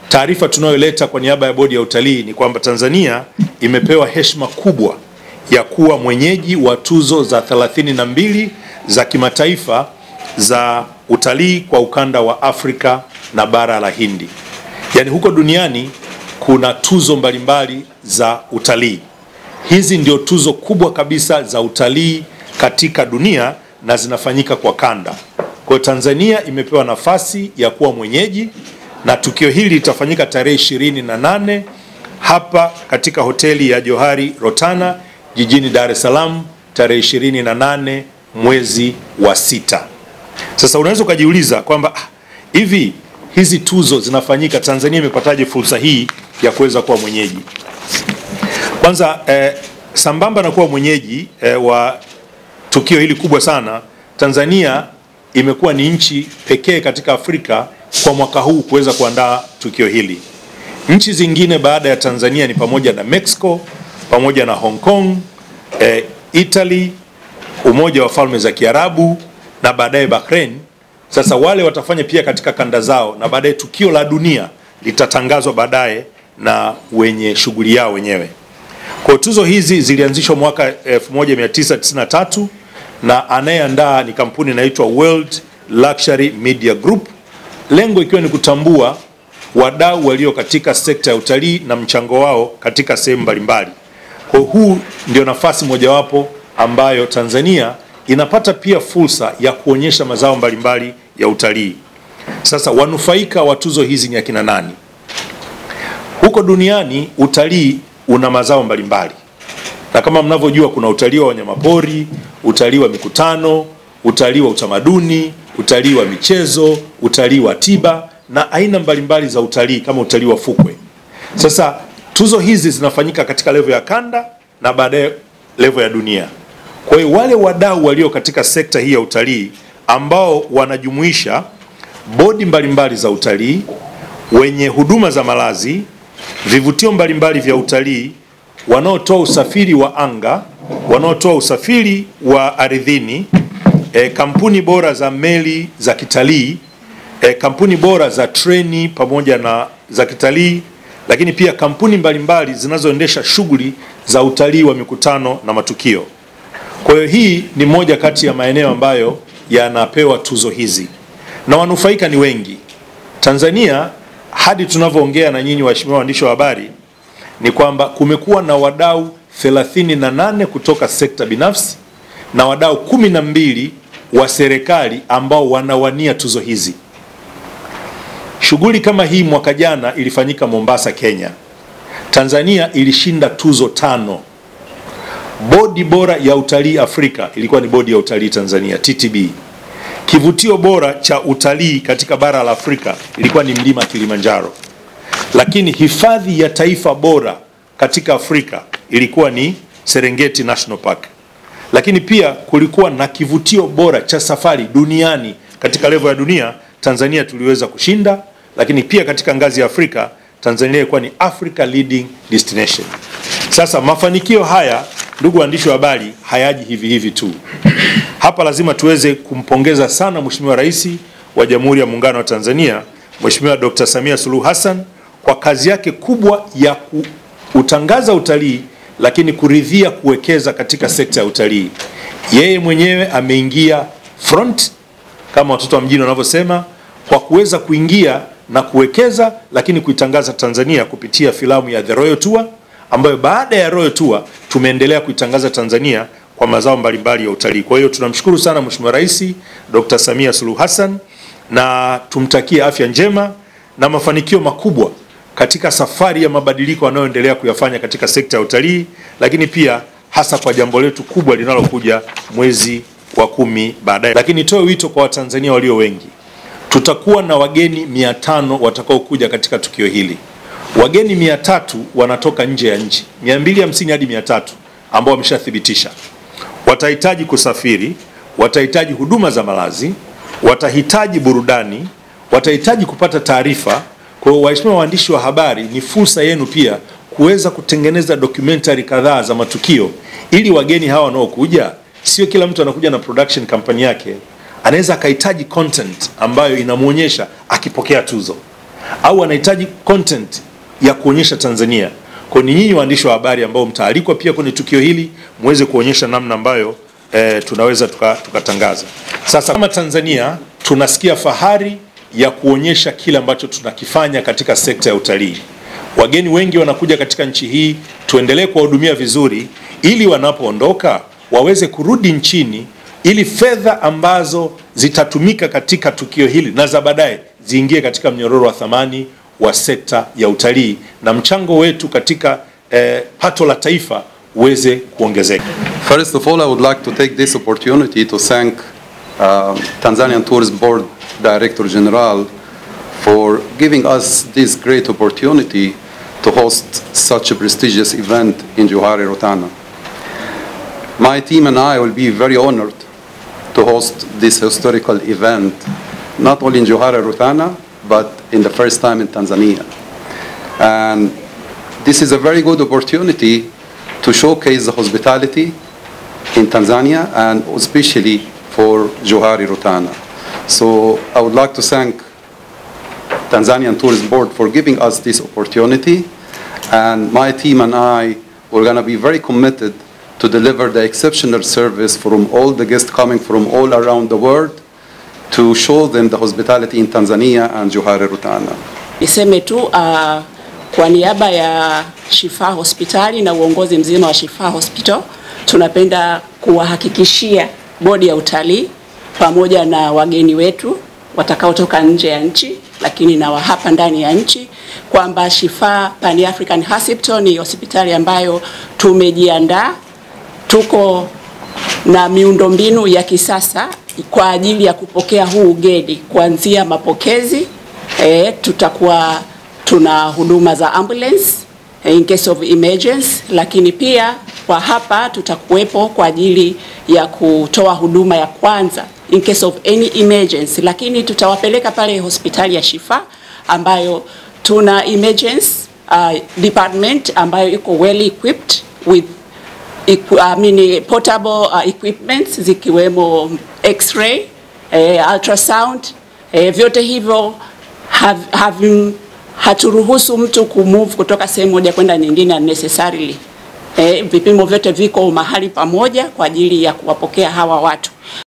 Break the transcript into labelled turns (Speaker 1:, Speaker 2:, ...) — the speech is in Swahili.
Speaker 1: taarifa tunayoleta kwa niaba ya bodi ya utalii ni kwamba Tanzania imepewa heshima kubwa ya kuwa mwenyeji wa tuzo za 32 za kimataifa za utalii kwa ukanda wa Afrika na bara la Hindi. Yaani huko duniani kuna tuzo mbalimbali za utalii. Hizi ndio tuzo kubwa kabisa za utalii katika dunia na zinafanyika kwa kanda. Kwa Tanzania imepewa nafasi ya kuwa mwenyeji, na tukio hili litafanyika tarehe 28 hapa katika hoteli ya Johari Rotana jijini Dar es Salaam tarehe 28 mwezi wa 6. Sasa unaweza ukajiuliza kwamba hivi hizi tuzo zinafanyika, Tanzania imepataje fursa hii ya kuweza kuwa mwenyeji? Kwanza sambamba na kuwa mwenyeji wa tukio hili kubwa sana, Tanzania imekuwa ni nchi pekee katika Afrika kwa mwaka huu kuweza kuandaa tukio hili. Nchi zingine baada ya Tanzania ni pamoja na Mexico, pamoja na Hong Kong, Italy, Umoja wa Falme za Kiarabu na baadaye Bahrain. Sasa wale watafanya pia katika kanda zao, na baadaye tukio la dunia litatangazwa baadaye na wenye shughuli yao wenyewe. Kwa tuzo hizi zilianzishwa mwaka 1993 na anayeandaa ni kampuni inaitwa World Luxury Media Group, lengo ikiwa ni kutambua wadau walio katika sekta ya utalii na mchango wao katika sehemu mbalimbali. Kwa huu ndio nafasi mojawapo ambayo Tanzania inapata pia fursa ya kuonyesha mazao mbalimbali ya utalii. Sasa wanufaika wa tuzo hizi ni akina nani? Huko duniani utalii una mazao mbalimbali. Na kama mnavyojua kuna utalii wa wanyamapori, utalii wa mikutano, utalii wa utamaduni, utalii wa michezo, utalii wa tiba na aina mbalimbali za utalii kama utalii wa fukwe. Sasa tuzo hizi zinafanyika katika level ya kanda na baadaye level ya dunia. Kwa hiyo wale wadau walio katika sekta hii ya utalii ambao wanajumuisha bodi mbalimbali za utalii, wenye huduma za malazi, vivutio mbalimbali vya utalii, wanaotoa usafiri wa anga, wanaotoa usafiri wa ardhini, kampuni bora za meli za kitalii, kampuni bora za treni pamoja na za kitalii, lakini pia kampuni mbalimbali zinazoendesha shughuli za utalii wa mikutano na matukio. Kwa hiyo hii ni moja kati ya maeneo ambayo yanapewa tuzo hizi na wanufaika ni wengi. Tanzania hadi tunavyoongea na nyinyi waheshimiwa waandishi wa habari ni kwamba kumekuwa na wadau 38 kutoka sekta binafsi na wadau 12 wa serikali ambao wanawania tuzo hizi. Shughuli kama hii mwaka jana ilifanyika Mombasa, Kenya. Tanzania ilishinda tuzo 5. Bodi bora ya utalii Afrika ilikuwa ni bodi ya utalii Tanzania, TTB. Kivutio bora cha utalii katika bara la Afrika ilikuwa ni mlima Kilimanjaro. Lakini hifadhi ya taifa bora katika Afrika ilikuwa ni Serengeti National Park. Lakini pia kulikuwa na kivutio bora cha safari duniani katika level ya dunia, Tanzania tuliweza kushinda. Lakini pia katika ngazi ya Afrika, Tanzania ilikuwa ni Africa Leading Destination. Sasa mafanikio haya, ndugu waandishi wa habari, hayaji hivi hivi tu. Hapa lazima tuweze kumpongeza sana Mheshimiwa Rais wa Jamhuri ya Muungano wa Tanzania, Mheshimiwa Dr. Samia Suluhu Hassan, kwa kazi yake kubwa ya kutangaza utalii lakini kuridhia kuwekeza katika sekta ya utalii. Yeye mwenyewe ameingia front kama watoto wa mjini wanavyosema, kwa kuweza kuingia na kuwekeza lakini kuitangaza Tanzania kupitia filamu ya The Royal Tour, ambayo baada ya Royal Tour tumeendelea kuitangaza Tanzania kwa mazao mbalimbali ya utalii. Kwa hiyo tunamshukuru sana Mheshimiwa Rais Dr. Samia Suluhu Hassan na tumtakie afya njema na mafanikio makubwa katika safari ya mabadiliko anayoendelea kuyafanya katika sekta ya utalii, lakini pia hasa kwa jambo letu kubwa linalokuja mwezi wa 10 baadaye. Lakini nitoe wito kwa Watanzania walio wengi. Tutakuwa na wageni 500 watakao kuja katika tukio hili. Wageni 300 wanatoka nje ya nchi, 250 hadi 300 ambao wameshathibitisha. Watahitaji kusafiri, watahitaji huduma za malazi, watahitaji burudani, watahitaji kupata taarifa. Kwa hiyo waheshimiwa waandishi wa habari, ni fursa yenu pia kuweza kutengeneza documentary kadhaa za matukio, ili wageni hawa wanaokuja, sio kila mtu anakuja na production company yake, anaweza akahitaji content ambayo inamuonyesha akipokea tuzo, au anahitaji content ya kuonyesha Tanzania. Kwa ni nyinyi waandishi wa habari ambao mtaalikwa pia kwenye tukio hili muweze kuonyesha namna ambayo tunaweza tukatangaza. Sasa kama Tanzania tunasikia fahari ya kuonyesha kile ambacho tunakifanya katika sekta ya utalii. Wageni wengi wanakuja katika nchi hii, tuendelee kuwahudumia vizuri ili wanapoondoka waweze kurudi nchini, ili fedha ambazo zitatumika katika tukio hili na za baadaye ziingie katika mnyororo wa thamani wa sekta ya utalii na mchango wetu katika pato la taifa uweze kuongezeka.
Speaker 2: First of all, I would like to take this opportunity to thank Tanzanian Tourism Board Director General for giving us this great opportunity to host such a prestigious event in Johari Rotana. My team and I will be very honored to host this historical event, not only in Johari Rotana, but in the first time in Tanzania. And this is a very good opportunity to showcase the hospitality in Tanzania and especially for Johari Rotana. So I would like to thank Tanzanian Tourism Board for giving us this opportunity, and my team and I were going to be very committed to deliver the exceptional service from all the guests coming from all around the world to show them the hospitality in Tanzania and Johari Rotana.
Speaker 3: Niseme tu kwa niaba ya Shifa Hospitali na uongozi mzima wa Shifa Hospital, tunapenda kuwahakikishia bodi ya utalii pamoja na wageni wetu watakaotoka nje ya nchi lakini na wa hapa ndani ya nchi kwamba Shifa Pan African Hospital ni hospitali ambayo tumejiandaa, tuko na miundombinu ya kisasa kwa ajili ya kupokea huu ugeni. Kuanzia mapokezi, tutakuwa tuna huduma za ambulance in case of emergency, lakini pia kwa hapa tutakuwepo kwa ajili ya kutoa huduma ya kwanza in case of any emergency, lakini tutawapeleka pale hospitali ya Shifa ambayo tuna emergency department ambayo iko well equipped with portable equipment zikiwemo x-ray, ultrasound, vyote hivyo haturuhusu mtu kumove kutoka sehemu moja kwenda nyingine unnecessarily. Vipimo vyote viko mahali pamoja kwa ajili ya kuwapokea hawa watu.